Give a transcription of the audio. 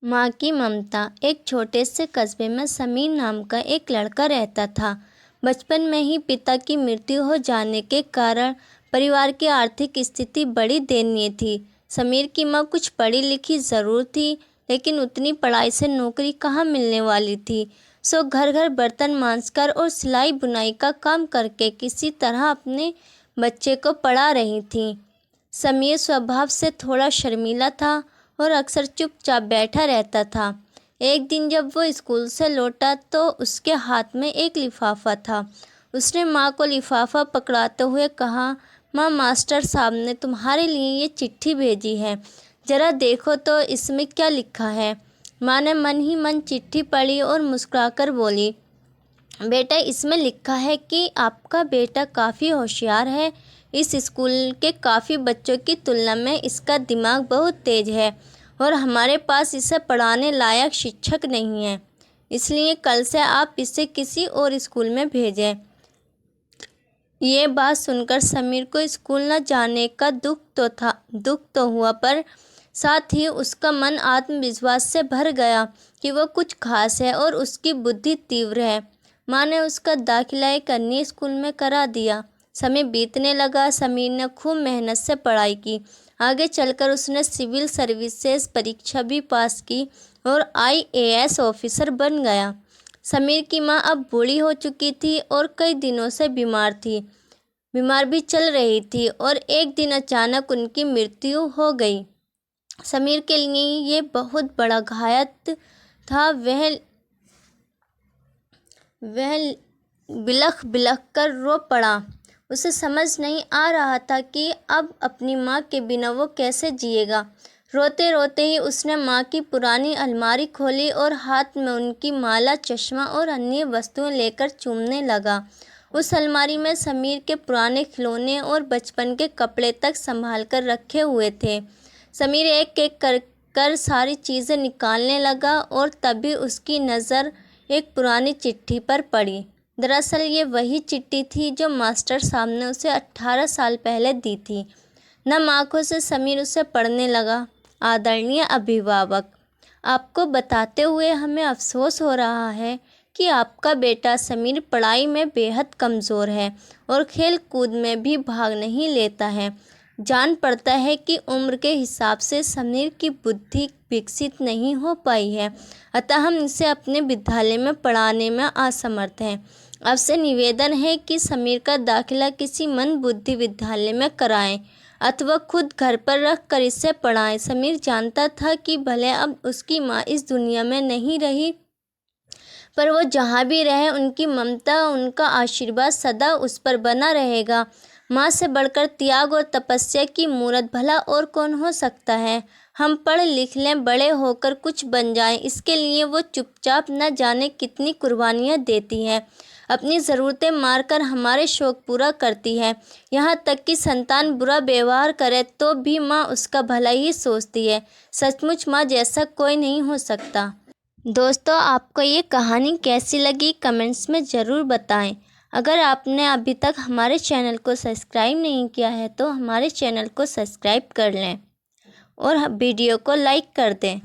माँ की ममता। एक छोटे से कस्बे में समीर नाम का एक लड़का रहता था। बचपन में ही पिता की मृत्यु हो जाने के कारण परिवार की आर्थिक स्थिति बड़ी दयनीय थी। समीर की माँ कुछ पढ़ी लिखी ज़रूर थी, लेकिन उतनी पढ़ाई से नौकरी कहाँ मिलने वाली थी। सो घर घर बर्तन मांजकर और सिलाई बुनाई का काम करके किसी तरह अपने बच्चे को पढ़ा रही थी। समीर स्वभाव से थोड़ा शर्मीला था और अक्सर चुपचाप बैठा रहता था। एक दिन जब वो स्कूल से लौटा तो उसके हाथ में एक लिफाफा था। उसने माँ को लिफाफा पकड़ाते हुए कहा, माँ, मास्टर साहब ने तुम्हारे लिए ये चिट्ठी भेजी है, ज़रा देखो तो इसमें क्या लिखा है। माँ ने मन ही मन चिट्ठी पढ़ी और मुस्कुराकर बोली, बेटा, इसमें लिखा है कि आपका बेटा काफ़ी होशियार है। इस स्कूल के काफ़ी बच्चों की तुलना में इसका दिमाग बहुत तेज है और हमारे पास इसे पढ़ाने लायक शिक्षक नहीं है, इसलिए कल से आप इसे किसी और स्कूल में भेजें। ये बात सुनकर समीर को स्कूल न जाने का दुख तो हुआ, पर साथ ही उसका मन आत्मविश्वास से भर गया कि वो कुछ खास है और उसकी बुद्धि तीव्र है। माँ ने उसका दाखिला एक अन्य स्कूल में करा दिया। समय बीतने लगा। समीर ने खूब मेहनत से पढ़ाई की। आगे चलकर उसने सिविल सर्विसेज परीक्षा भी पास की और IAS ऑफिसर बन गया। समीर की माँ अब बूढ़ी हो चुकी थी और कई दिनों से बीमार भी चल रही थी और एक दिन अचानक उनकी मृत्यु हो गई। समीर के लिए ये बहुत बड़ा घात था। वह बिलख बिलख कर रो पड़ा। उसे समझ नहीं आ रहा था कि अब अपनी माँ के बिना वो कैसे जिएगा। रोते रोते ही उसने माँ की पुरानी अलमारी खोली और हाथ में उनकी माला, चश्मा और अन्य वस्तुएं लेकर चूमने लगा। उस अलमारी में समीर के पुराने खिलौने और बचपन के कपड़े तक संभाल कर रखे हुए थे। समीर एक एक कर सारी चीज़ें निकालने लगा और तभी उसकी नज़र एक पुरानी चिट्ठी पर पड़ी। दरअसल ये वही चिट्ठी थी जो मास्टर साहब ने उसे 18 साल पहले दी थी। नम आँखों से समीर उसे पढ़ने लगा। आदरणीय अभिभावक, आपको बताते हुए हमें अफसोस हो रहा है कि आपका बेटा समीर पढ़ाई में बेहद कमज़ोर है और खेल कूद में भी भाग नहीं लेता है। जान पड़ता है कि उम्र के हिसाब से समीर की बुद्धि विकसित नहीं हो पाई है, अतः हम इसे अपने विद्यालय में पढ़ाने में असमर्थ हैं। आपसे निवेदन है कि समीर का दाखिला किसी मंदबुद्धि विद्यालय में कराएं अथवा खुद घर पर रख कर इसे पढ़ाएं। समीर जानता था कि भले अब उसकी माँ इस दुनिया में नहीं रही, पर वो जहाँ भी रहे उनकी ममता, उनका आशीर्वाद सदा उस पर बना रहेगा। माँ से बढ़कर त्याग और तपस्या की मूरत भला और कौन हो सकता है। हम पढ़ लिख लें, बड़े होकर कुछ बन जाएं, इसके लिए वो चुपचाप न जाने कितनी कुर्बानियाँ देती है। अपनी ज़रूरतें मारकर हमारे शौक़ पूरा करती है। यहाँ तक कि संतान बुरा व्यवहार करे तो भी माँ उसका भला ही सोचती है। सचमुच माँ जैसा कोई नहीं हो सकता। दोस्तों, आपको ये कहानी कैसी लगी कमेंट्स में ज़रूर बताएं। अगर आपने अभी तक हमारे चैनल को सब्सक्राइब नहीं किया है तो हमारे चैनल को सब्सक्राइब कर लें और वीडियो को लाइक कर दें।